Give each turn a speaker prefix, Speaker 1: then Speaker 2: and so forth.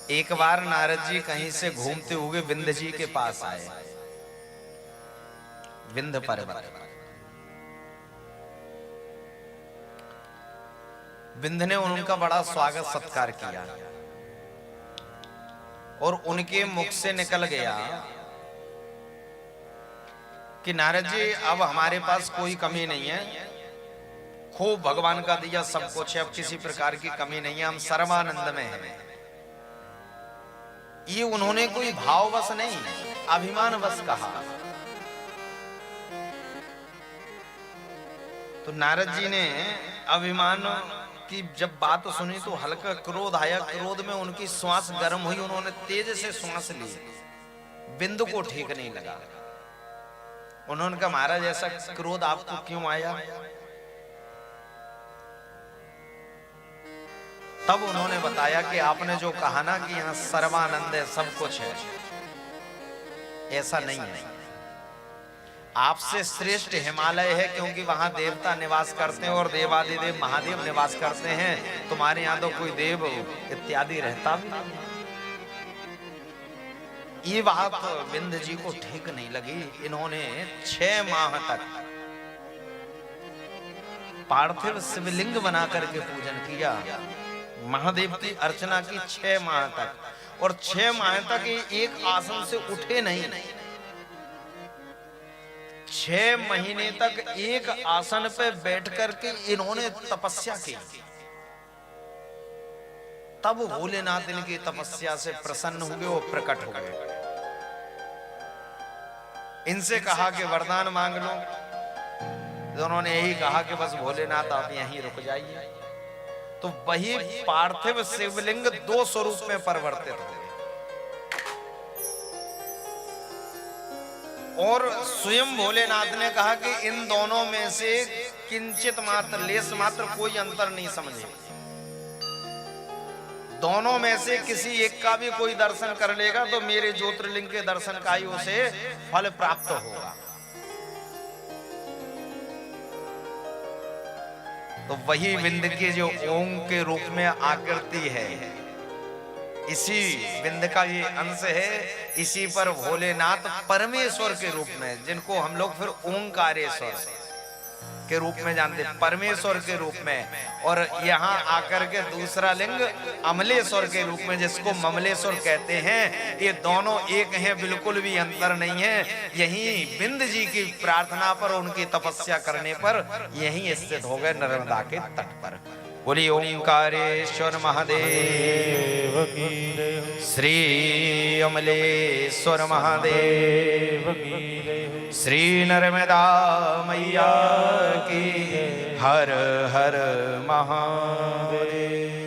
Speaker 1: एक बार नारद जी कहीं से घूमते हुए विंध्य जी के पास आए। विंध्य पर्वत, विंध्य ने उनका बड़ा स्वागत सत्कार किया और उनके मुख से निकल गया कि नारद जी अब हमारे पास कोई कमी नहीं है, खूब भगवान का दिया सब कुछ है, अब किसी प्रकार की कमी नहीं है, हम सर्वानंद में हैं। ये उन्होंने कोई भाववश नहीं, अभिमानवश कहा। तो नारद जी ने अभिमान की जब बात सुनी तो हल्का क्रोध आया। क्रोध में उनकी श्वास गर्म हुई, उन्होंने तेज से श्वास ली। बिंदु को ठीक नहीं लगा। उन्होंने कहा महाराज ऐसा क्रोध आपको क्यों आया? तब उन्होंने बताया कि आपने जो कहा ना कि यहाँ सर्वानंद है, सब कुछ है, ऐसा नहीं है। आपसे श्रेष्ठ हिमालय है, क्योंकि वहां देवता निवास करते हैं और देवादिदेव महादेव निवास करते हैं। तुम्हारे यहाँ तो कोई देव इत्यादि रहता भी नहीं। ये बात विंध्य जी को ठीक नहीं लगी। इन्होंने 6 माह तक पार्थिव शिवलिंग बना करके पूजन किया, महादेव की अर्चना की 6 माह तक, और 6 माह तक एक आसन से उठे नहीं। 6 महीने तक एक आसन पे बैठ करके इन्होंने तपस्या की। तब भोलेनाथ इनकी तपस्या से प्रसन्न हुए और प्रकट हो गए। इनसे कहा कि वरदान मांग लो। उन्होंने यही कहा कि बस भोलेनाथ आप यहीं रुक जाइए। तो वही पार्थिव शिवलिंग 2 स्वरूप में परिवर्तित हो, और स्वयं भोलेनाथ ने कहा कि इन दोनों में से किंचित मात्र, लेस मात्र कोई अंतर नहीं समझे। दोनों में से किसी एक का भी कोई दर्शन कर लेगा तो मेरे ज्योतिर्लिंग के दर्शन का ही उसे फल प्राप्त होगा। तो वही विंध्य के जो ओम के रूप में आकृति है, इसी विंध्य का ये अंश है। इसी पर भोलेनाथ परमेश्वर के रूप में, जिनको हम लोग फिर ओंकारेश्वर के रूप में जानते, परमेश्वर के रूप में, और यहाँ आकर के दूसरा लिंग अमलेश्वर के रूप में, जिसको ममलेश्वर कहते हैं। ये दोनों एक हैं, बिल्कुल भी अंतर नहीं है। यही विंध्य जी की प्रार्थना पर, उनकी तपस्या करने पर यही स्थित हो गए नर्मदा के तट पर। बोली ओंकारेश्वर महादेव की, श्री अमलेश्वर महादेव की, श्री नर्मदा मैया की, हर हर महादेव।